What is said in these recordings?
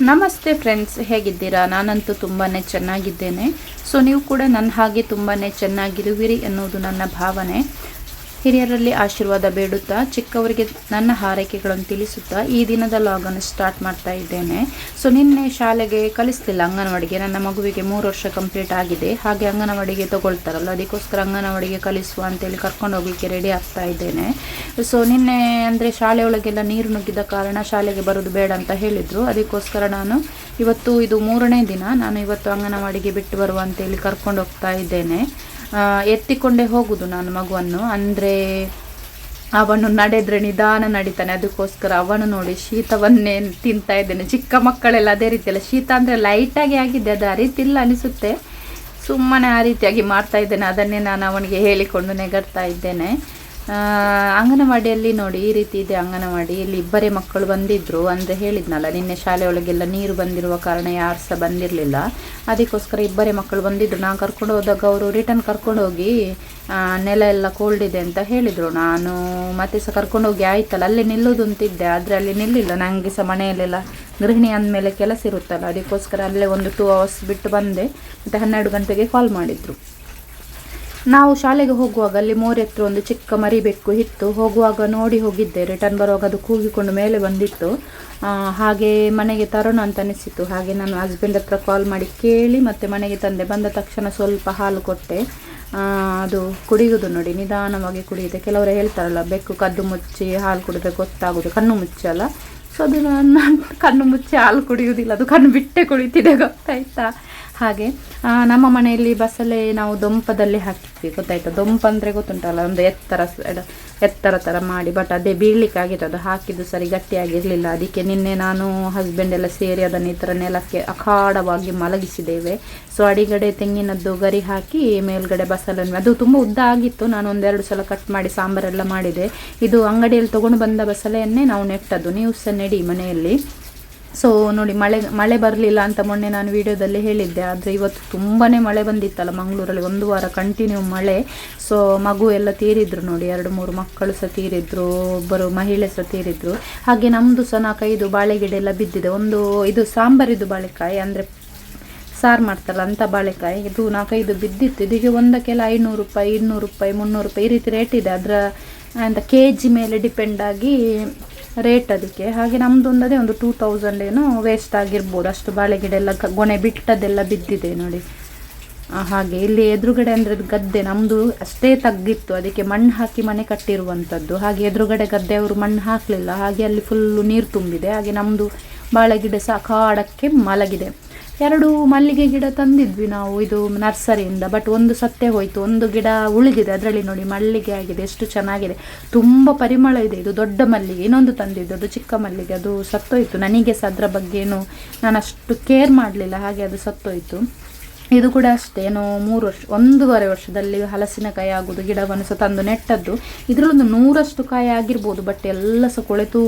ನಮಸ್ತೆ ಫ್ರೆಂಡ್ಸ್, ಹೇಗಿದ್ದೀರಾ? ನಾನಂತೂ ತುಂಬಾ ಚೆನ್ನಾಗಿದ್ದೇನೆ. ಸೊ ನೀವು ಕೂಡ ನನ್ನ ಹಾಗೆ ತುಂಬಾ ಚೆನ್ನಾಗಿರುವಿರಿ ಎನ್ನುವುದು ನನ್ನ ಭಾವನೆ. ಹಿರಿಯರಲ್ಲಿ ಆಶೀರ್ವಾದ ಬೇಡುತ್ತಾ, ಚಿಕ್ಕವರಿಗೆ ನನ್ನ ಹಾರೈಕೆಗಳನ್ನು ತಿಳಿಸುತ್ತಾ ಈ ದಿನದ ಲಾಗನ್ನು ಸ್ಟಾರ್ಟ್ ಮಾಡ್ತಾ ಇದ್ದೇನೆ. ಸೊ ನಿನ್ನೆ ಶಾಲೆಗೆ ಕಳಿಸ್ತಿಲ್ಲ ಅಂಗನವಾಡಿಗೆ. ನನ್ನ ಮಗುವಿಗೆ 3 ವರ್ಷ ಕಂಪ್ಲೀಟ್ ಆಗಿದೆ. ಹಾಗೆ ಅಂಗನವಾಡಿಗೆ ತಗೊಳ್ತಾರಲ್ಲ, ಅದಕ್ಕೋಸ್ಕರ ಅಂಗನವಾಡಿಗೆ ಕಳಿಸುವ ಅಂತೇಳಿ ಕರ್ಕೊಂಡು ಹೋಗಲಿಕ್ಕೆ ರೆಡಿ ಆಗ್ತಾ ಇದ್ದೇನೆ. ಸೊ ನಿನ್ನೆ ಅಂದರೆ ಶಾಲೆಯೊಳಗೆಲ್ಲ ನೀರು ನುಗ್ಗಿದ ಕಾರಣ ಶಾಲೆಗೆ ಬರೋದು ಬೇಡ ಅಂತ ಹೇಳಿದರು. ಅದಕ್ಕೋಸ್ಕರ ನಾನು ಇವತ್ತು ಇದು 3ನೇ ದಿನ. ನಾನು ಇವತ್ತು ಅಂಗನವಾಡಿಗೆ ಬಿಟ್ಟು ಬರುವ ಅಂತೇಳಿ ಕರ್ಕೊಂಡು ಹೋಗ್ತಾ ಇದ್ದೇನೆ. ಎತ್ತಿಕೊಂಡೇ ಹೋಗುದು ನಾನು ಮಗುವನ್ನು. ಅಂದರೆ ಅವನು ನಡೆದ್ರೆ ನಿಧಾನ ನಡೀತಾನೆ, ಅದಕ್ಕೋಸ್ಕರ ಅವನು ನೋಡಿ ಶೀತವನ್ನೇ ತಿಂತಾ ಇದ್ದೇನೆ. ಚಿಕ್ಕ ಮಕ್ಕಳೆಲ್ಲ ಅದೇ ರೀತಿಯಲ್ಲ, ಶೀತ ಅಂದರೆ ಲೈಟಾಗಿ ಆಗಿದೆ, ಅದು ಅರಿತಿಲ್ಲ ಅನಿಸುತ್ತೆ. ಸುಮ್ಮನೆ ಆ ರೀತಿಯಾಗಿ ಮಾಡ್ತಾ ಇದ್ದೇನೆ. ಅದನ್ನೇ ನಾನು ಅವನಿಗೆ ಹೇಳಿಕೊಂಡು ನೆಗಡ್ತಾ ಇದ್ದೇನೆ. ಅಂಗನವಾಡಿಯಲ್ಲಿ ನೋಡಿ ಈ ರೀತಿ ಇದೆ ಅಂಗನವಾಡಿ. ಇಲ್ಲಿ ಇಬ್ಬರೇ ಮಕ್ಕಳು ಬಂದಿದ್ದರು. ಅಂದರೆ ಹೇಳಿದ್ನಲ್ಲ, ನಿನ್ನೆ ಶಾಲೆಯೊಳಗೆಲ್ಲ ನೀರು ಬಂದಿರುವ ಕಾರಣ ಯಾರು ಸಹ ಬಂದಿರಲಿಲ್ಲ. ಅದಕ್ಕೋಸ್ಕರ ಇಬ್ಬರೇ ಮಕ್ಕಳು ಬಂದಿದ್ದರು. ನಾನು ಕರ್ಕೊಂಡು ಹೋದಾಗ ಅವರು ರಿಟರ್ನ್ ಕರ್ಕೊಂಡು ಹೋಗಿ ನೆಲ ಎಲ್ಲ ಕೋಲ್ಡ್ ಇದೆ ಅಂತ ಹೇಳಿದರು. ನಾನು ಮತ್ತೆ ಸಹ ಕರ್ಕೊಂಡು ಹೋಗಿ ಆಯ್ತಲ್ಲ, ಅಲ್ಲೇ ನಿಲ್ಲೋದು ಅಂತಿದ್ದೆ, ಆದರೆ ಅಲ್ಲಿ ನಿಲ್ಲಿಲ್ಲ. ನನಗೆ ಸಹ ಮನೆಯಲ್ಲೆಲ್ಲ ಗೃಹಿಣಿ ಅಂದಮೇಲೆ ಕೆಲಸ ಇರುತ್ತಲ್ಲ, ಅದಕ್ಕೋಸ್ಕರ ಅಲ್ಲೇ ಒಂದು 2 hours ಬಿಟ್ಟು ಬಂದೆ. ಮತ್ತು 12 ಗಂಟೆಗೆ ಕಾಲ್ ಮಾಡಿದರು. ನಾವು ಶಾಲೆಗೆ ಹೋಗುವಾಗ ಅಲ್ಲಿ ಮೋರಿ ಹತ್ರ ಒಂದು ಚಿಕ್ಕ ಮರಿಬೆಕ್ಕು ಇತ್ತು. ಹೋಗುವಾಗ ನೋಡಿ ಹೋಗಿದ್ದೆ. ರಿಟರ್ನ್ ಬರುವಾಗ ಅದು ಕೂಗಿಕೊಂಡು ಮೇಲೆ ಬಂದಿತ್ತು. ಹಾಗೆ ಮನೆಗೆ ತರೋಣ ಅಂತ ಅನಿಸಿತು. ಹಾಗೆ ನಾನು ಹಸ್ಬೆಂಡ್ ಹತ್ರ ಕಾಲ್ ಮಾಡಿ ಕೇಳಿ ಮತ್ತೆ ಮನೆಗೆ ತಂದೆ. ಬಂದ ತಕ್ಷಣ ಸ್ವಲ್ಪ ಹಾಲು ಕೊಟ್ಟೆ. ಅದು ಕುಡಿಯೋದು ನೋಡಿ, ನಿಧಾನವಾಗಿ ಕುಡಿಯುತ್ತೆ. ಕೆಲವರು ಹೇಳ್ತಾರಲ್ಲ, ಬೆಕ್ಕು ಕದ್ದು ಮುಚ್ಚಿ ಹಾಲು ಕುಡಿದ್ರೆ ಗೊತ್ತಾಗೋದು, ಕಣ್ಣು ಮುಚ್ಚಲ್ಲ. ಸೊ ಅದು ನಾನು ಕಣ್ಣು ಮುಚ್ಚಿ ಹಾಲು ಕುಡಿಯೋದಿಲ್ಲ, ಅದು ಕಣ್ಣು ಬಿಟ್ಟೆ ಕುಡಿತಿದೆ, ಗೊತ್ತಾಯ್ತಾ? ಹಾಗೆ ನಮ್ಮ ಮನೆಯಲ್ಲಿ ಬಸಳೆ ನಾವು ದೊಂಪದಲ್ಲಿ ಹಾಕಿದ್ವಿ, ಗೊತ್ತಾಯ್ತಾ? ದೊಂಪ ಅಂದರೆ ಗೊತ್ತುಂಟಲ್ಲ, ಒಂದು ಎತ್ತರ ಥರ ಮಾಡಿ, ಬಟ್ ಅದೇ ಬೀಳಲಿಕ್ಕಾಗಿತ್ತು. ಅದು ಹಾಕಿದ್ದು ಸರಿ ಗಟ್ಟಿಯಾಗಿರಲಿಲ್ಲ. ಅದಕ್ಕೆ ನಿನ್ನೆ ನಾನು ಹಸ್ಬೆಂಡ್ ಎಲ್ಲ ಸೇರಿ ಅದನ್ನು ಈ ಥರ ನೆಲಕ್ಕೆ ಅಖಾಡವಾಗಿ ಮಲಗಿಸಿದ್ದೇವೆ. ಸೊ ಅಡಿಗಡೆ ತೆಂಗಿನದ್ದು ಗರಿ ಹಾಕಿ ಮೇಲ್ಗಡೆ ಬಸಳೆಯನ್ನು, ಅದು ತುಂಬ ಉದ್ದ ಆಗಿತ್ತು. ನಾನು 1-2 ಸಲ ಕಟ್ ಮಾಡಿ ಸಾಂಬಾರೆಲ್ಲ ಮಾಡಿದೆ. ಇದು ಅಂಗಡಿಯಲ್ಲಿ ತೊಗೊಂಡು ಬಂದ ಬಸಳೆಯನ್ನೇ ನಾವು ನೆಟ್ಟದ್ದು. ನೀವು ಸಹ ನೆಡಿ ಮನೆಯಲ್ಲಿ. ಸೊ ನೋಡಿ, ಮಳೆ ಬರಲಿಲ್ಲ ಅಂತ ಮೊನ್ನೆ ನಾನು ವಿಡಿಯೋದಲ್ಲಿ ಹೇಳಿದ್ದೆ. ಆದರೆ ಇವತ್ತು ತುಂಬಾ ಮಳೆ ಬಂದಿತ್ತಲ್ಲ ಮಂಗಳೂರಲ್ಲಿ, 1 ವಾರ ಕಂಟಿನ್ಯೂ ಮಳೆ. ಸೊ ಮಗು ಎಲ್ಲ ತೀರಿದ್ರು ನೋಡಿ, 2-3 ಮಕ್ಕಳು ಸಹ ತೀರಿದ್ರು, ಒಬ್ಬರು ಮಹಿಳೆ ಸಹ ತೀರಿದ್ರು. ಹಾಗೆ ನಮ್ಮದು ಸಹ 4-5 ಬಾಳೆಗಿಡ ಎಲ್ಲ ಬಿದ್ದಿದೆ. ಒಂದು ಇದು ಸಾಂಬಾರಿದು ಬಾಳೆಕಾಯಿ, ಅಂದರೆ ಸಾರು ಮಾಡ್ತಾರಲ್ಲ ಅಂಥ ಬಾಳೆಕಾಯಿ, ಇದು 4-5 ಬಿದ್ದಿತ್ತು. ಇದಕ್ಕೆ ಒಂದಕ್ಕೆಲ್ಲ 500 ರೂಪಾಯಿ, 200 ರೂಪಾಯಿ, 300 ರೂಪಾಯಿ ಈ ರೀತಿ ರೇಟ್ ಇದೆ. ಅದರ ಅಂತ kg ಮೇಲೆ ಡಿಪೆಂಡ್ ಆಗಿ ರೇಟ್ ಅದಕ್ಕೆ. ಹಾಗೆ ನಮ್ಮದೊಂದೇ ಒಂದು 2000 ಏನೋ ವೇಸ್ಟ್ ಆಗಿರ್ಬೋದು. ಅಷ್ಟು ಬಾಳೆಗಿಡ ಎಲ್ಲ ಗೊನೆ ಬಿಟ್ಟದೆಲ್ಲ ಬಿದ್ದಿದೆ ನೋಡಿ. ಹಾಗೆ ಇಲ್ಲಿ ಎದುರುಗಡೆ ಅಂದರೆ ಗದ್ದೆ ನಮ್ಮದು ಅಷ್ಟೇ ತಗ್ಗಿತ್ತು, ಅದಕ್ಕೆ ಮಣ್ಣು ಹಾಕಿ ಮನೆ ಕಟ್ಟಿರುವಂಥದ್ದು. ಹಾಗೆ ಎದುರುಗಡೆ ಗದ್ದೆಯವರು ಮಣ್ಣು ಹಾಕಲಿಲ್ಲ, ಹಾಗೆ ಅಲ್ಲಿ ಫುಲ್ಲು ನೀರು ತುಂಬಿದೆ. ಹಾಗೆ ನಮ್ಮದು ಬಾಳೆಗಿಡ ಸಹ ಕಾಡಕ್ಕೆ ಮಲಗಿದೆ. 2 ಮಲ್ಲಿಗೆ ಗಿಡ ತಂದಿದ್ವಿ ನಾವು ಇದು ನರ್ಸರಿಯಿಂದ, ಬಟ್ ಒಂದು ಸತ್ತೇ ಹೋಯಿತು. ಒಂದು ಗಿಡ ಉಳಿದಿದೆ, ಅದರಲ್ಲಿ ನೋಡಿ ಮಲ್ಲಿಗೆ ಆಗಿದೆ, ಎಷ್ಟು ಚೆನ್ನಾಗಿದೆ, ತುಂಬ ಪರಿಮಳ ಇದೆ. ಇದು ದೊಡ್ಡ ಮಲ್ಲಿಗೆ. ಇನ್ನೊಂದು ತಂದಿದ್ದು ಅದು ಚಿಕ್ಕ ಮಲ್ಲಿಗೆ, ಅದು ಸತ್ತೋಯ್ತು. ನನಗೆ ಸಹ ಅದರ ಬಗ್ಗೆ ಏನು ನಾನು ಅಷ್ಟು ಕೇರ್ ಮಾಡಲಿಲ್ಲ, ಹಾಗೆ ಅದು ಸತ್ತೋಯ್ತು. ಇದು ಕೂಡ ಅಷ್ಟೇ, ಏನೋ 3 ವರ್ಷ 1.5 ವರ್ಷದಲ್ಲಿ ಹಲಸಿನಕಾಯಿ ಆಗೋದು. ಗಿಡವನ್ನು ಸಹ ತಂದು ನೆಟ್ಟದ್ದು. ಇದರಲ್ಲೊಂದು 100 ಕಾಯಿ ಆಗಿರ್ಬೋದು, ಬಟ್ ಎಲ್ಲ ಸಹ ಕೊಳೆತು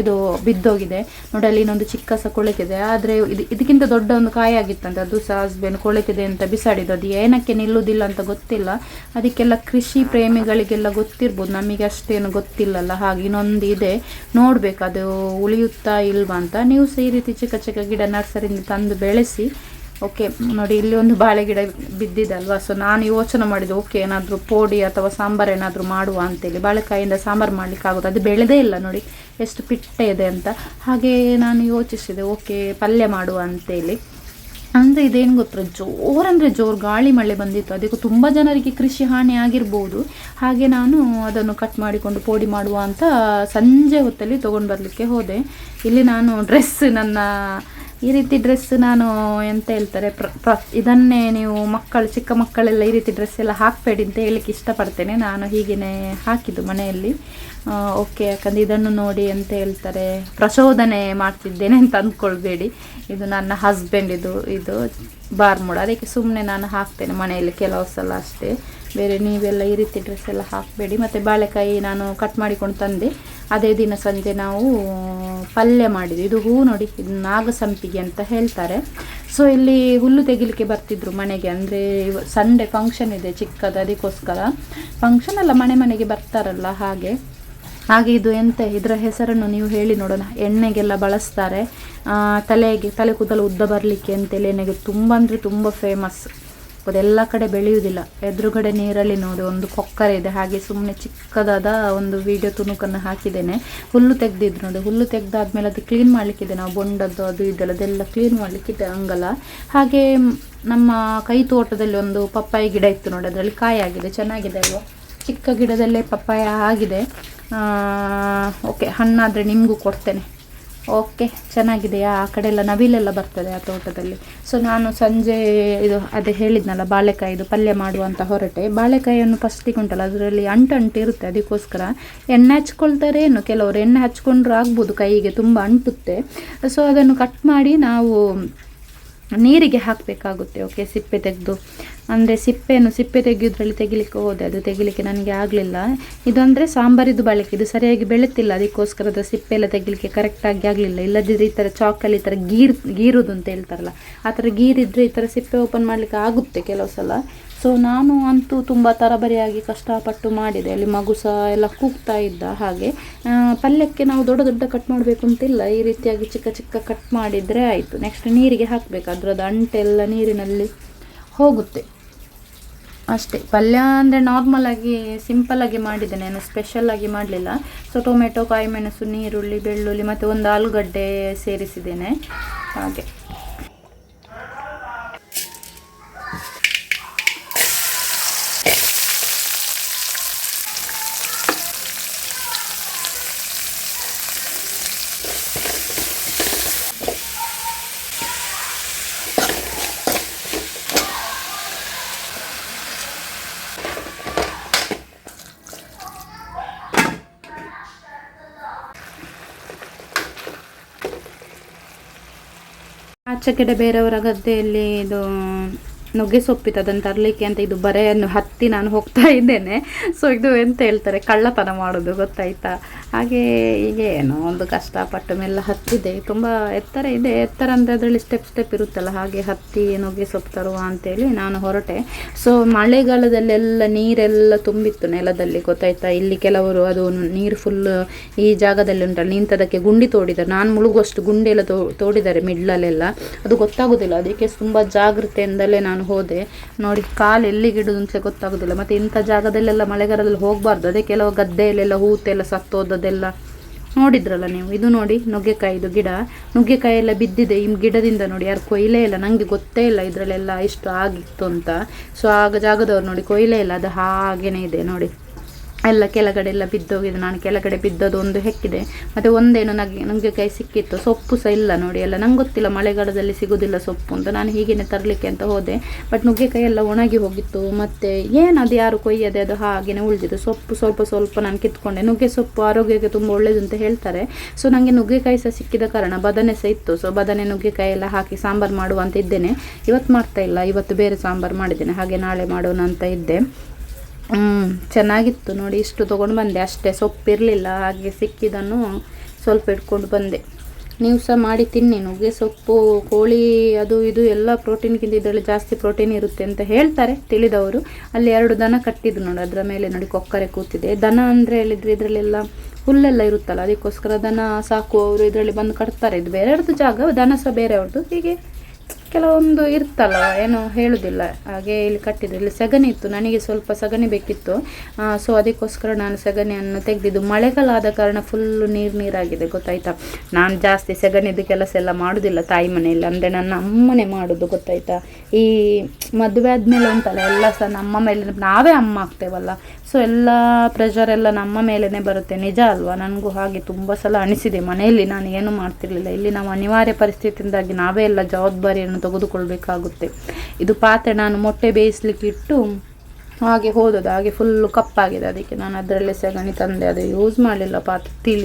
ಇದು ಬಿದ್ದೋಗಿದೆ ನೋಡಿ. ಅಲ್ಲಿ ಇನ್ನೊಂದು ಚಿಕ್ಕ ಸಹ ಕೊಳೆತಿದೆ. ಆದರೆ ಇದಕ್ಕಿಂತ ದೊಡ್ಡ ಒಂದು ಕಾಯಿ ಆಗಿತ್ತಂತೆ, ಅದು ಸಹ ಹಸ್ಬೆಂಡ್ ಕೊಳೆತಿದೆ ಅಂತ ಬಿಸಾಡಿದ್ದು. ಅದು ಏನಕ್ಕೆ ನಿಲ್ಲುವುದಿಲ್ಲ ಅಂತ ಗೊತ್ತಿಲ್ಲ. ಅದಕ್ಕೆಲ್ಲ ಕೃಷಿ ಪ್ರೇಮಿಗಳಿಗೆಲ್ಲ ಗೊತ್ತಿರ್ಬೋದು, ನಮಗೆ ಅಷ್ಟೇನು ಗೊತ್ತಿಲ್ಲಲ್ಲ. ಹಾಗೆ ಇನ್ನೊಂದು ಇದೆ, ನೋಡಬೇಕು ಅದು ಉಳಿಯುತ್ತಾ ಇಲ್ವಾ ಅಂತ. ನೀವು ಸಹ ಈ ರೀತಿ ಚಿಕ್ಕ ಚಿಕ್ಕ ಗಿಡ ನರ್ಸರಿಯಿಂದ ತಂದು ಬೆಳೆಸಿ. ಓಕೆ ನೋಡಿ, ಇಲ್ಲಿ ಒಂದು ಬಾಳೆ ಗಿಡ ಬಿದ್ದಿದಲ್ವಾ. ಸೊ ನಾನು ಯೋಚನೆ ಮಾಡಿದೆ, ಓಕೆ ಏನಾದರೂ ಪೋಡಿ ಅಥವಾ ಸಾಂಬಾರು ಏನಾದರೂ ಮಾಡುವ ಅಂತೇಳಿ. ಬಾಳೆಕಾಯಿಂದ ಸಾಂಬಾರು ಮಾಡಲಿಕ್ಕಾಗೋದು, ಅದು ಬೆಳೆದೇ ಇಲ್ಲ ನೋಡಿ ಎಷ್ಟು ಪಿಟ್ಟೆ ಇದೆ ಅಂತ. ಹಾಗೆ ನಾನು ಯೋಚಿಸಿದೆ, ಓಕೆ ಪಲ್ಯ ಮಾಡುವ ಅಂತೇಳಿ. ಅಂದರೆ ಇದೇನು ಗೊತ್ತಾ, ಜೋರಂದರೆ ಜೋರು ಗಾಳಿ ಮಳೆ ಬಂದಿತ್ತು. ಅದಕ್ಕೂ ತುಂಬ ಜನರಿಗೆ ಕೃಷಿ ಹಾನಿ ಆಗಿರ್ಬೋದು. ಹಾಗೆ ನಾನು ಅದನ್ನು ಕಟ್ ಮಾಡಿಕೊಂಡು ಪೋಡಿ ಮಾಡುವ ಅಂತ ಸಂಜೆ ಹೊತ್ತಲ್ಲಿ ತೊಗೊಂಡು ಬರಲಿಕ್ಕೆ ಹೋದೆ. ಇಲ್ಲಿ ನಾನು ನನ್ನ ಈ ರೀತಿ ಡ್ರೆಸ್ ನಾನು ಎಂತ ಹೇಳ್ತಾರೆ, ಇದನ್ನೇ ನೀವು ಚಿಕ್ಕ ಮಕ್ಕಳೆಲ್ಲ ಈ ರೀತಿ ಡ್ರೆಸ್ ಎಲ್ಲ ಹಾಕಬೇಡಿ ಅಂತ ಹೇಳಿಕ್ಕೆ ಇಷ್ಟಪಡ್ತೇನೆ. ನಾನು ಹೀಗೇ ಹಾಕಿದ್ದು ಮನೆಯಲ್ಲಿ. ಓಕೆ, ಯಾಕಂದರೆ ಇದನ್ನು ನೋಡಿ ಎಂತ ಹೇಳ್ತಾರೆ, ಪ್ರಚೋದನೆ ಮಾಡ್ತಿದ್ದೇನೆ ಅಂತ ಅಂದ್ಕೊಳ್ಬೇಡಿ. ಇದು ನನ್ನ ಹಸ್ಬೆಂಡ್ ಇದು ಬಾರ್ಮುಡ, ಅದಕ್ಕೆ ಸುಮ್ಮನೆ ನಾನು ಹಾಕ್ತೇನೆ ಮನೆಯಲ್ಲಿ ಕೆಲವು ಸಲ ಅಷ್ಟೇ. ಬೇರೆ ನೀವೆಲ್ಲ ಈ ರೀತಿ ಡ್ರೆಸ್ ಎಲ್ಲ ಹಾಕಬೇಡಿ. ಮತ್ತು ಬಾಳೆಕಾಯಿ ನಾನು ಕಟ್ ಮಾಡಿಕೊಂಡು ತಂದೆ. ಅದೇ ದಿನ ಸಂಜೆ ನಾವು ಪಲ್ಯ ಮಾಡಿದ್ವಿ. ಇದು ಹೂ ನೋಡಿ, ಇದು ನಾಗಸಂಪಿಗೆ ಅಂತ ಹೇಳ್ತಾರೆ. ಸೊ ಇಲ್ಲಿ ಹುಲ್ಲು ತೆಗಿಲಿಕ್ಕೆ ಬರ್ತಿದ್ರು ಮನೆಗೆ. ಅಂದರೆ ಸಂಡೇ ಫಂಕ್ಷನ್ ಇದೆ ಚಿಕ್ಕದು, ಅದಕ್ಕೋಸ್ಕರ ಫಂಕ್ಷನ್ ಎಲ್ಲ ಮನೆಗೆ ಬರ್ತಾರಲ್ಲ ಹಾಗೆ. ಹಾಗೆ ಇದು ಎಂತ ಇದರ ಹೆಸರನ್ನು ನೀವು ಹೇಳಿ ನೋಡೋಣ. ಎಣ್ಣೆಗೆಲ್ಲ ಬಳಸ್ತಾರೆ, ತಲೆ ಕೂದಲು ಉದ್ದ ಬರಲಿಕ್ಕೆ ಅಂತೇಳಿ ಎಣ್ಣೆಗೆ ತುಂಬ ಅಂದರೆ ತುಂಬ ಫೇಮಸ್. ಅದೆಲ್ಲ ಕಡೆ ಬೆಳೆಯುವುದಿಲ್ಲ. ಎದುರುಗಡೆ ನೀರಲ್ಲಿ ನೋಡಿ ಒಂದು ಕೊಕ್ಕರೆ ಇದೆ, ಹಾಗೆ ಸುಮ್ಮನೆ ಚಿಕ್ಕದಾದ ಒಂದು ವಿಡಿಯೋ ತುಣುಕನ್ನು ಹಾಕಿದ್ದೇನೆ. ಹುಲ್ಲು ತೆಗೆದಿದ್ರು ನೋಡಿ, ಹುಲ್ಲು ತೆಗೆದಾದ್ಮೇಲೆ ಅದು ಕ್ಲೀನ್ ಮಾಡಲಿಕ್ಕಿದೆ. ನಾವು ಬೊಂಡದ್ದು ಅದು ಇದೆಲ್ಲ ಅದೆಲ್ಲ ಕ್ಲೀನ್ ಮಾಡಲಿಕ್ಕಿದೆ ಅಂಗಲ. ಹಾಗೆ ನಮ್ಮ ಕೈ ತೋಟದಲ್ಲಿ ಒಂದು ಪಪ್ಪಾಯಿ ಗಿಡ ಇತ್ತು ನೋಡಿ, ಅದರಲ್ಲಿ ಕಾಯಿ ಆಗಿದೆ, ಚೆನ್ನಾಗಿದೆ ಅಲ್ವಾ. ಚಿಕ್ಕ ಗಿಡದಲ್ಲೇ ಪಪ್ಪಾಯ ಆಗಿದೆ. ಓಕೆ, ಹಣ್ಣಾದರೆ ನಿಮಗೂ ಕೊಡ್ತೇನೆ. ಓಕೆ, ಚೆನ್ನಾಗಿದೆಯಾ? ಆ ಕಡೆ ಎಲ್ಲ ನವಿಲೆಲ್ಲ ಬರ್ತದೆ ಆ ತೋಟದಲ್ಲಿ. ಸೊ ನಾನು ಸಂಜೆ ಅದೇ ಹೇಳಿದ್ನಲ್ಲ, ಬಾಳೆಕಾಯಿದು ಪಲ್ಯ ಮಾಡುವಂತ ಹೊರಟೆ. ಬಾಳೆಕಾಯಿಯನ್ನು ಫಸ್ಟಿಗೆ ಉಂಟಲ್ಲ, ಅದರಲ್ಲಿ ಅಂಟು ಇರುತ್ತೆ, ಅದಕ್ಕೋಸ್ಕರ ಎಣ್ಣೆ ಹಚ್ಕೊಳ್ತಾರೆ. ಏನು ಕೆಲವರು ಎಣ್ಣೆ ಹಚ್ಕೊಂಡ್ರು ಆಗ್ಬೋದು, ಕೈಗೆ ತುಂಬ ಅಂಟುತ್ತೆ. ಸೊ ಅದನ್ನು ಕಟ್ ಮಾಡಿ ನಾವು ನೀರಿಗೆ ಹಾಕಬೇಕಾಗುತ್ತೆ. ಓಕೆ, ಸಿಪ್ಪೆ ತೆಗೆದು, ಅಂದರೆ ಸಿಪ್ಪೆ ತೆಗೆಯೋದ್ರಲ್ಲಿ ತೆಗಿಲಿಕ್ಕೆ ಹೋದೆ, ಅದು ತೆಗಿಲಿಕ್ಕೆ ನನಗೆ ಆಗಲಿಲ್ಲ. ಇದು ಅಂದರೆ ಸಾಂಬಾರಿದು ಬಾಳೆಕಾಯಿ, ಇದು ಸರಿಯಾಗಿ ಬೆಳೆತಿಲ್ಲ, ಅದಕ್ಕೋಸ್ಕರ ಅದು ಸಿಪ್ಪೆ ಎಲ್ಲ ತೆಗಿಲಿಕ್ಕೆ ಕರೆಕ್ಟಾಗಿ ಆಗಲಿಲ್ಲ. ಇಲ್ಲದಿದ್ದರೆ ಈ ಥರ ಚಾಕಲ್ಲಿ ಈ ಥರ ಗೀರುದು ಅಂತ ಹೇಳ್ತಾರಲ್ಲ, ಆ ಥರ ಗೀರಿದ್ರೆ ಈ ಥರ ಸಿಪ್ಪೆ ಓಪನ್ ಮಾಡಲಿಕ್ಕೆ ಆಗುತ್ತೆ ಕೆಲವು ಸಲ. ಸೊ ನಾನು ಅಂತೂ ತುಂಬ ತರಬರಿಯಾಗಿ ಕಷ್ಟಪಟ್ಟು ಮಾಡಿದೆ. ಅಲ್ಲಿ ಮಗು ಸಹ ಎಲ್ಲ ಕೂಗ್ತಾ ಇದ್ದ. ಹಾಗೆ ಪಲ್ಯಕ್ಕೆ ನಾವು ದೊಡ್ಡ ಕಟ್ ಮಾಡಬೇಕು ಅಂತಿಲ್ಲ, ಈ ರೀತಿಯಾಗಿ ಚಿಕ್ಕ ಕಟ್ ಮಾಡಿದರೆ ಆಯಿತು. ನೆಕ್ಸ್ಟ್ ನೀರಿಗೆ ಹಾಕಬೇಕು, ಅದರದ್ದು ಅಂಟೆಲ್ಲ ನೀರಿನಲ್ಲಿ ಹೋಗುತ್ತೆ ಅಷ್ಟೇ. ಪಲ್ಯ ಅಂದರೆ ನಾರ್ಮಲಾಗಿ ಸಿಂಪಲ್ಲಾಗಿ ಮಾಡಿದ್ದೇನೆ, ನಾನು ಸ್ಪೆಷಲ್ಲಾಗಿ ಮಾಡಲಿಲ್ಲ. ಸೊ ಟೊಮೆಟೊ, ಕಾಯಿಮೆಣಸು, ನೀರುಳ್ಳಿ, ಬೆಳ್ಳುಳ್ಳಿ ಮತ್ತು ಒಂದು ಆಲೂಗಡ್ಡೆ ಸೇರಿಸಿದ್ದೇನೆ. ಹಾಗೆ ಆಚೆ ಕಡೆ ಬೇರೆಯವರ ಗದ್ದೆಯಲ್ಲಿ ಇದು ನುಗ್ಗೆ ಸೊಪ್ಪಿತ್ತು, ಅದನ್ನು ತರಲಿಕ್ಕೆ ಅಂತ ಇದು ಬರೆಯನ್ನು ಹತ್ತಿ ನಾನು ಹೋಗ್ತಾ ಇದ್ದೇನೆ. ಸೊ ಇದು ಎಂತ ಹೇಳ್ತಾರೆ, ಕಳ್ಳತನ ಮಾಡೋದು, ಗೊತ್ತಾಯ್ತಾ. ಹಾಗೆ ಹೀಗೆ ಏನೋ ಒಂದು ಕಷ್ಟಪಟ್ಟು ಮೆಲ್ಲ ಹತ್ತಿದೆ. ತುಂಬ ಎತ್ತರ ಇದೆ, ಎತ್ತರ ಅಂದರೆ ಅದರಲ್ಲಿ ಸ್ಟೆಪ್ ಇರುತ್ತಲ್ಲ, ಹಾಗೆ ಹತ್ತಿ ನುಗ್ಗೆ ಸೊಪ್ಪು ತರುವ ಅಂತೇಳಿ ನಾನು ಹೊರಟೆ. ಸೊ ಮಳೆಗಾಲದಲ್ಲೆಲ್ಲ ನೀರೆಲ್ಲ ತುಂಬಿತ್ತು ನೆಲದಲ್ಲಿ, ಗೊತ್ತಾಯ್ತಾ. ಇಲ್ಲಿ ಕೆಲವರು ಅದು ನೀರು ಫುಲ್ ಈ ಜಾಗದಲ್ಲಿ ಉಂಟಲ್ಲ, ನಿಂತದಕ್ಕೆ ಗುಂಡಿ ತೋಡಿದ್ದಾರೆ. ನಾನು ಮುಳುಗುವಷ್ಟು ಗುಂಡಿ ಎಲ್ಲ ತೋಡಿದ್ದಾರೆ ಮಿಡ್ಲಲ್ಲೆಲ್ಲ, ಅದು ಗೊತ್ತಾಗೋದಿಲ್ಲ. ಅದಕ್ಕೆ ತುಂಬ ಜಾಗೃತೆಯಿಂದಲೇ ನಾನು ಹೋದೆ. ನೋಡಿ, ಕಾಲು ಎಲ್ಲಿಗಿಡುದು ಅಂತ ಗೊತ್ತಾಗೋದಿಲ್ಲ. ಮತ್ತು ಇಂಥ ಜಾಗದಲ್ಲೆಲ್ಲ ಮಳೆಗಾಲದಲ್ಲಿ ಹೋಗಬಾರ್ದು. ಅದೇ ಕೆಲವು ಗದ್ದೆಯಲ್ಲೆಲ್ಲ ಹೂತೆಲ್ಲ ಸತ್ತೋದದೆಲ್ಲ ನೋಡಿದ್ರಲ್ಲ ನೀವು. ಇದು ನೋಡಿ ನುಗ್ಗೆಕಾಯಿದು ಗಿಡ, ನುಗ್ಗೆಕಾಯಿ ಎಲ್ಲ ಬಿದ್ದಿದೆ ಈ ಗಿಡದಿಂದ. ನೋಡಿ, ಯಾರು ಕೊಯ್ಲೇ ಇಲ್ಲ, ನನಗೆ ಗೊತ್ತೇ ಇಲ್ಲ ಇದರಲ್ಲೆಲ್ಲ ಇಷ್ಟು ಆಗಿತ್ತು ಅಂತ. ಸೊ ಆಗ ಜಾಗದವ್ರು ನೋಡಿ ಕೊಯ್ಲೇ ಇಲ್ಲ, ಅದು ಹಾಗೇನೇ ಇದೆ ನೋಡಿ, ಎಲ್ಲ ಕೆಳಗಡೆ ಎಲ್ಲ ಬಿದ್ದೋಗಿದೆ. ನಾನು ಕೆಳಗಡೆ ಬಿದ್ದದು ಒಂದು ಹೆಕ್ಕಿದೆ, ಮತ್ತು ಒಂದೇನು ನುಗ್ಗೆಕಾಯಿ ಸಿಕ್ಕಿತ್ತು. ಸೊಪ್ಪು ಸಹ ಇಲ್ಲ ನೋಡಿ, ಎಲ್ಲ ನಂಗೆ ಗೊತ್ತಿಲ್ಲ ಮಳೆಗಾಲದಲ್ಲಿ ಸಿಗೋದಿಲ್ಲ ಸೊಪ್ಪು ಅಂತ. ನಾನು ಹೀಗೇನೆ ತರಲಿಕ್ಕೆ ಅಂತ ಹೋದೆ, ಬಟ್ ನುಗ್ಗೆಕಾಯಿ ಎಲ್ಲ ಒಣಗಿ ಹೋಗಿತ್ತು. ಮತ್ತು ಏನದು ಯಾರು ಕೊಯ್ಯದೆ, ಅದು ಹಾಗೇನೆ ಉಳಿದಿದ್ದು. ಸೊಪ್ಪು ಸ್ವಲ್ಪ ನಾನು ಕಿತ್ಕೊಂಡೆ. ನುಗ್ಗೆ ಸೊಪ್ಪು ಆರೋಗ್ಯಕ್ಕೆ ತುಂಬ ಒಳ್ಳೇದು ಅಂತ ಹೇಳ್ತಾರೆ. ಸೊ ನನಗೆ ನುಗ್ಗೆಕಾಯಿ ಸಹ ಸಿಕ್ಕಿದ ಕಾರಣ ಬದನೆ ಸಹ ಇತ್ತು. ಸೊ ಬದನೆ ನುಗ್ಗೆಕಾಯಿ ಎಲ್ಲ ಹಾಕಿ ಸಾಂಬಾರು ಮಾಡುವಂತ ಇದ್ದೇನೆ. ಇವತ್ತು ಮಾಡ್ತಾ ಇಲ್ಲ, ಇವತ್ತು ಬೇರೆ ಸಾಂಬಾರು ಮಾಡಿದ್ದೇನೆ. ಹಾಗೆ ನಾಳೆ ಮಾಡೋಣ ಅಂತ ಇದ್ದೆ. ಚೆನ್ನಾಗಿತ್ತು ನೋಡಿ, ಇಷ್ಟು ತೊಗೊಂಡು ಬಂದೆ ಅಷ್ಟೇ, ಸೊಪ್ಪಿರಲಿಲ್ಲ. ಹಾಗೆ ಸಿಕ್ಕಿದ್ದನ್ನು ಸ್ವಲ್ಪ ಇಟ್ಕೊಂಡು ಬಂದೆ. ನೀವು ಸಹ ಮಾಡಿ ತಿನ್ನಿ. ನುಗ್ಗೆ ಸೊಪ್ಪು, ಕೋಳಿ, ಅದು ಇದು ಎಲ್ಲ ಪ್ರೋಟೀನ್ಗಿಂತ ಇದರಲ್ಲಿ ಜಾಸ್ತಿ ಪ್ರೋಟೀನ್ ಇರುತ್ತೆ ಅಂತ ಹೇಳ್ತಾರೆ ತಿಳಿದವರು. ಅಲ್ಲಿ 2 ದನ ಕಟ್ಟಿದ್ರು ನೋಡಿ, ಅದರ ಮೇಲೆ ನೋಡಿ ಕೊಕ್ಕರೆ ಕೂತಿದೆ. ದನ ಅಂದರೆ ಹೇಳಿದರೆ ಇದರಲ್ಲೆಲ್ಲ ಹುಲ್ಲೆಲ್ಲ ಇರುತ್ತಲ್ಲ, ಅದಕ್ಕೋಸ್ಕರ ದನ ಸಾಕುವವರು ಇದರಲ್ಲಿ ಬಂದು ಕಟ್ತಾರೆ. ಇದು ಬೇರೆಯವ್ರದ್ದು ಜಾಗ, ದನ ಸಹ ಬೇರೆಯವ್ರದ್ದು. ಹೀಗೆ ಕೆಲವೊಂದು ಇರ್ತಲ್ಲ, ಏನೋ ಹೇಳುವುದಿಲ್ಲ, ಹಾಗೆ ಇಲ್ಲಿ ಕಟ್ಟಿದ್ದು. ಇಲ್ಲಿ ಸಗಣಿ ಇತ್ತು, ನನಗೆ ಸ್ವಲ್ಪ ಸಗಣಿ ಬೇಕಿತ್ತು. ಸೊ ಅದಕ್ಕೋಸ್ಕರ ನಾನು ಸಗಣಿಯನ್ನು ತೆಗೆದಿದ್ದು. ಮಳೆಗಾಲ ಆದ ಕಾರಣ ಫುಲ್ಲು ನೀರಾಗಿದೆ, ಗೊತ್ತಾಯ್ತಾ. ನಾನು ಜಾಸ್ತಿ ಸಗಣಿದು ಕೆಲಸ ಎಲ್ಲ ಮಾಡೋದಿಲ್ಲ ತಾಯಿ ಮನೆಯಲ್ಲಿ, ಅಂದರೆ ನನ್ನ ಅಮ್ಮನೇ ಮಾಡೋದು, ಗೊತ್ತಾಯ್ತಾ. ಈ ಮದುವೆ ಆದಮೇಲೆ ಉಂಟಲ್ಲ, ಎಲ್ಲ ಸಹ ನಮ್ಮ ಮೇಲೆ ನಾವೇ ಅಮ್ಮ ಆಗ್ತೇವಲ್ಲ. ಸೊ ಎಲ್ಲ ಪ್ರೆಷರ್ ಎಲ್ಲ ನಮ್ಮ ಮೇಲೇ ಬರುತ್ತೆ, ನಿಜ ಅಲ್ವಾ. ನನಗೂ ಹಾಗೆ ತುಂಬ ಸಲ ಅನಿಸಿದೆ. ಮನೆಯಲ್ಲಿ ನಾನು ಏನು ಮಾಡ್ತಿರ್ಲಿಲ್ಲ, ಇಲ್ಲಿ ನಾವು ಅನಿವಾರ್ಯ ಪರಿಸ್ಥಿತಿಯಿಂದಾಗಿ ನಾವೇ ಎಲ್ಲ ಜವಾಬ್ದಾರಿಯನ್ನು ತೆಗೆದುಕೊಳ್ಬೇಕಾಗುತ್ತೆ. ಇದು ಪಾತ್ರೆ ನಾನು ಮೊಟ್ಟೆ ಬೇಯಿಸ್ಲಿಕ್ಕೆ ಇಟ್ಟು ಹಾಗೆ ಹೋದದ್ದು, ಹಾಗೆ ಫುಲ್ಲು ಕಪ್ಪಾಗಿದೆ. ಅದಕ್ಕೆ ನಾನು ಅದರಲ್ಲೇ ಸಗಣಿ ತಂದೆ, ಅದು ಯೂಸ್ ಮಾಡಲಿಲ್ಲ. ಪಾತ್ರೆ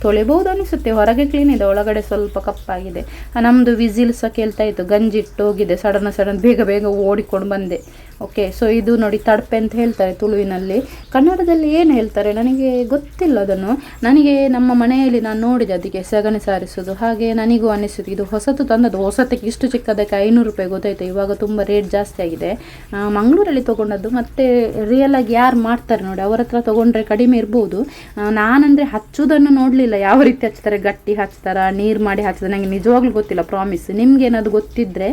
ತೊಳೆಬಹುದು ಅನಿಸುತ್ತೆ, ಹೊರಗೆ ಕ್ಲೀನ್ ಇದೆ, ಒಳಗಡೆ ಸ್ವಲ್ಪ ಕಪ್ಪಾಗಿದೆ. ನಮ್ಮದು ವಿಸಿಲ್ ಸಹ ಕೇಳ್ತಾ ಇತ್ತು, ಗಂಜಿ ಇಟ್ಟು ಹೋಗಿದೆ. ಸಡನ್ ಬೇಗ ಓಡಿಕೊಂಡು ಬಂದೆ. ಓಕೆ, ಸೊ ಇದು ನೋಡಿ ತಡಪೆ ಅಂತ ಹೇಳ್ತಾರೆ ತುಳುವಿನಲ್ಲಿ. ಕನ್ನಡದಲ್ಲಿ ಏನು ಹೇಳ್ತಾರೆ ನನಗೆ ಗೊತ್ತಿಲ್ಲ ಅದನ್ನು. ನನಗೆ ನಮ್ಮ ಮನೆಯಲ್ಲಿ ನಾನು ನೋಡಿದೆ ಅದಕ್ಕೆ ಸಗಣಿ ಸಾರಿಸೋದು, ಹಾಗೆ ನನಗೂ ಅನಿಸಿತು ಇದು ಹೊಸತು ತಂದದ್ದು. ಹೊಸತಕ್ಕೆ ಇಷ್ಟು ಚಿಕ್ಕದಕ್ಕೆ 500 ರೂಪಾಯಿ ಗೊತ್ತಾಯಿತು. ಇವಾಗ ತುಂಬ ರೇಟ್ ಜಾಸ್ತಿ ಆಗಿದೆ. ಮಂಗಳೂರಲ್ಲಿ ತೊಗೊಂಡದ್ದು, ಮತ್ತು ರಿಯಲ್ ಆಗಿ ಯಾರು ಮಾಡ್ತಾರೆ ನೋಡಿ ಅವರ ಹತ್ರ ತೊಗೊಂಡ್ರೆ ಕಡಿಮೆ ಇರ್ಬೋದು. ನಾನಂದರೆ ಹಚ್ಚೋದನ್ನು ನೋಡಲಿಲ್ಲ, ಯಾವ ರೀತಿ ಹಚ್ತಾರೆ, ಗಟ್ಟಿ ಹಚ್ತಾರ, ನೀರು ಮಾಡಿ ಹಚ್ತಾರೆ, ನನಗೆ ನಿಜವಾಗ್ಲೂ ಗೊತ್ತಿಲ್ಲ. ಪ್ರಾಮಿಸ್ ನಿಮ್ಗೆ ಏನಾದ್ರು ಗೊತ್ತಿದ್ದರೆ,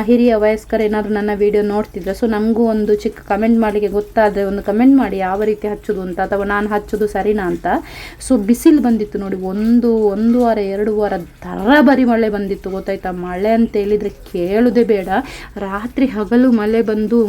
ಹಿರಿಯ ವಯಸ್ಕರು ಏನಾದರೂ ನನ್ನ ವಿಡಿಯೋ ನೋಡ್ತಿದ್ರೆ, ಸೊ ನಮಗೂ ಒಂದು ಚಿಕ್ಕ ಕಮೆಂಟ್ ಮಾಡಲಿಕ್ಕೆ ಗೊತ್ತಾದರೆ ಒಂದು ಕಮೆಂಟ್ ಮಾಡಿ ಯಾವ ರೀತಿ ಹಚ್ಚೋದು ಅಂತ, ಅಥವಾ ನಾನು ಹಚ್ಚೋದು ಸರಿನಾ ಅಂತ. ಸೊ ಬಿಸಿಲು ಬಂದಿತ್ತು ನೋಡಿ, ಒಂದು ವಾರ 2 ವಾರ ತರಬರಿ ಮಳೆ ಬಂದಿತ್ತು ಗೊತ್ತಾಯ್ತಾ. ಮಳೆ ಅಂತ ಹೇಳಿದರೆ ಕೇಳೋದೇ ಬೇಡ. ರಾತ್ರಿ ಹಗಲು ಮಳೆ ಬಂದು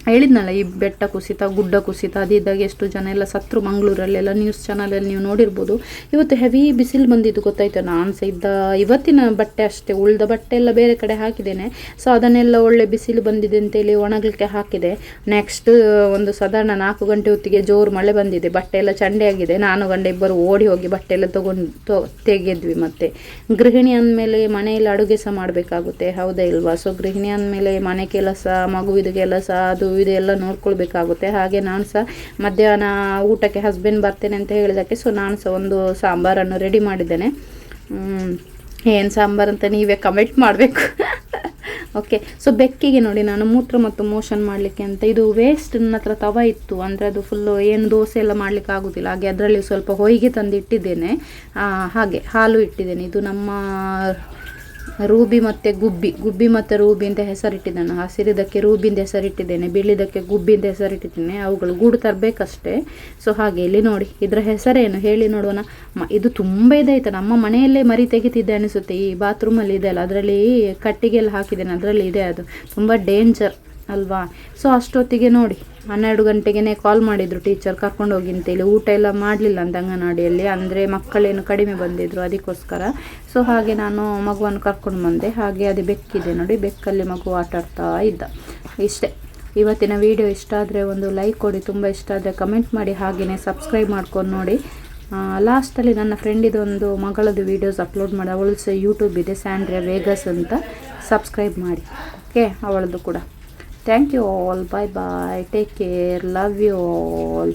ಹೇಳಿದ್ನಲ್ಲ, ಈ ಬೆಟ್ಟ ಕುಸಿತ, ಗುಡ್ಡ ಕುಸಿತ ಅದು ಇದ್ದಾಗ ಎಷ್ಟು ಜನ ಎಲ್ಲ ಸತ್ರು ಮಂಗಳೂರಲ್ಲೆಲ್ಲ. ನ್ಯೂಸ್ ಚಾನಲಲ್ಲಿ ನೀವು ನೋಡಿರ್ಬೋದು. ಇವತ್ತು ಹೆವಿ ಬಿಸಿಲು ಬಂದಿದ್ದು ಗೊತ್ತಾಯ್ತು. ನಾನು ಸಹ ಇವತ್ತಿನ ಬಟ್ಟೆ ಅಷ್ಟೇ, ಉಳಿದ ಬಟ್ಟೆ ಎಲ್ಲ ಬೇರೆ ಕಡೆ ಹಾಕಿದ್ದೇನೆ. ಸೊ ಅದನ್ನೆಲ್ಲ ಒಳ್ಳೆ ಬಿಸಿಲು ಬಂದಿದೆ ಅಂತೇಳಿ ಒಣಗಲಿಕ್ಕೆ ಹಾಕಿದೆ. ನೆಕ್ಸ್ಟ್ ಒಂದು ಸಾಧಾರಣ 4 ಗಂಟೆ ಹೊತ್ತಿಗೆ ಜೋರು ಮಳೆ ಬಂದಿದೆ, ಬಟ್ಟೆ ಎಲ್ಲ ಚಂಡೆ ಆಗಿದೆ. ನಾನು ಗಂಡ ಇಬ್ಬರು ಓಡಿ ಹೋಗಿ ಬಟ್ಟೆ ಎಲ್ಲ ತೆಗೆದ್ವಿ. ಮತ್ತು ಗೃಹಿಣಿ ಅಂದಮೇಲೆ ಮನೆಯಲ್ಲಿ ಅಡುಗೆ ಸಹ ಮಾಡಬೇಕಾಗುತ್ತೆ, ಹೌದಾ ಇಲ್ವಾ? ಸೊ ಗೃಹಿಣಿ ಅಂದಮೇಲೆ ಮನೆ ಕೆಲಸ, ಮಗುವಿದ ಕೆಲಸ, ಅದು ಇದೆಲ್ಲ ನೋಡ್ಕೊಳ್ಬೇಕಾಗುತ್ತೆ. ಹಾಗೆ ನಾನು ಸಹ ಮಧ್ಯಾಹ್ನ ಊಟಕ್ಕೆ ಹಸ್ಬೆಂಡ್ ಬರ್ತೇನೆ ಅಂತ ಹೇಳಿದಕ್ಕೆ, ಸೊ ನಾನು ಸಹ ಒಂದು ಸಾಂಬಾರನ್ನು ರೆಡಿ ಮಾಡಿದ್ದೇನೆ. ಏನು ಸಾಂಬಾರು ಅಂತ ನೀವೇ ಕಮೆಂಟ್ ಮಾಡಬೇಕು. ಓಕೆ, ಸೊ ಬೆಕ್ಕಿಗೆ ನೋಡಿ ನಾನು ಮೂತ್ರ ಮತ್ತು ಮೋಷನ್ ಮಾಡಲಿಕ್ಕೆ ಅಂತ ಇದು ವೇಸ್ಟ್ ನನ್ನ ಹತ್ರ ತವ ಇತ್ತು, ಅಂದರೆ ಅದು ಫುಲ್ಲು ಏನು ದೋಸೆ ಎಲ್ಲ ಮಾಡಲಿಕ್ಕೆ ಆಗೋದಿಲ್ಲ. ಹಾಗೆ ಅದರಲ್ಲಿ ಸ್ವಲ್ಪ ಹೊಯ್ಗೆ ತಂದು ಇಟ್ಟಿದ್ದೇನೆ, ಹಾಗೆ ಹಾಲು ಇಟ್ಟಿದ್ದೇನೆ. ಇದು ನಮ್ಮ ರೂಬಿ ಮತ್ತು ಗುಬ್ಬಿ ಮತ್ತು ರೂಬಿ ಅಂತ ಹೆಸರಿಟ್ಟಿದ್ದಾನೆ. ಹಸಿರಿದಕ್ಕೆ ರೂಬಿಂದ ಹೆಸರಿಟ್ಟಿದ್ದೇನೆ, ಬಿಳಿದಕ್ಕೆ ಗುಬ್ಬಿಂದ ಹೆಸರಿಟ್ಟಿದ್ದೇನೆ. ಅವುಗಳು ಗೂಡು ತರಬೇಕಷ್ಟೇ. ಸೊ ಹಾಗೆ ಇಲ್ಲಿ ನೋಡಿ, ಇದರ ಹೆಸರೇನು ಹೇಳಿ ನೋಡೋಣ. ಇದು ತುಂಬ ಇದಾಯ್ತು, ನಮ್ಮ ಮನೆಯಲ್ಲೇ ಮರಿ ತೆಗಿತಿದ್ದೆ ಅನಿಸುತ್ತೆ. ಈ ಬಾತ್ರೂಮಲ್ಲಿ ಇದೆ ಅಲ್ಲ, ಅದರಲ್ಲಿ ಕಟ್ಟಿಗೆಲ್ಲ ಹಾಕಿದ್ದೇನೆ, ಅದರಲ್ಲಿ ಇದೆ. ಅದು ತುಂಬ ಡೇಂಜರ್ ಅಲ್ವಾ? ಸೊ ಅಷ್ಟೊತ್ತಿಗೆ ನೋಡಿ 12 ಗಂಟೆಗೆ ಕಾಲ್ ಮಾಡಿದರು ಟೀಚರ್, ಕರ್ಕೊಂಡು ಹೋಗಿ ಅಂತೇಳಿ. ಊಟ ಎಲ್ಲ ಮಾಡಲಿಲ್ಲ ಅಂತ ಅಂಗನವಾಡಿಯಲ್ಲಿ, ಅಂದರೆ ಮಕ್ಕಳೇನು ಕಡಿಮೆ ಬಂದಿದ್ದರು ಅದಕ್ಕೋಸ್ಕರ. ಸೊ ಹಾಗೆ ನಾನು ಮಗುವನ್ನು ಕರ್ಕೊಂಡು ಬಂದೆ. ಹಾಗೆ ಅದು ಬೆಕ್ಕಿದೆ ನೋಡಿ, ಬೆಕ್ಕಲ್ಲಿ ಮಗು ಆಟ ಆಡ್ತಾ ಇದ್ದ. ಇಷ್ಟೇ ಇವತ್ತಿನ ವಿಡಿಯೋ. ಇಷ್ಟ ಆದರೆ ಒಂದು ಲೈಕ್ ಕೊಡಿ, ತುಂಬ ಇಷ್ಟ ಆದರೆ ಕಮೆಂಟ್ ಮಾಡಿ, ಹಾಗೆಯೇ ಸಬ್ಸ್ಕ್ರೈಬ್ ಮಾಡ್ಕೊಂಡು ನೋಡಿ. ಲಾಸ್ಟಲ್ಲಿ ನನ್ನ ಫ್ರೆಂಡಿದೊಂದು ಮಗಳದ್ದು ವೀಡಿಯೋಸ್ ಅಪ್ಲೋಡ್ ಮಾಡಿ, ಅವಳು ಸಹ ಯೂಟ್ಯೂಬ್ ಇದೆ, ಸ್ಯಾಂಡ್ರಿಯಾ ವೇಗಸ್ ಅಂತ, ಸಬ್ಸ್ಕ್ರೈಬ್ ಮಾಡಿ. ಓಕೆ, ಅವಳದು ಕೂಡ. Thank you all. Bye bye. Take care. Love you all.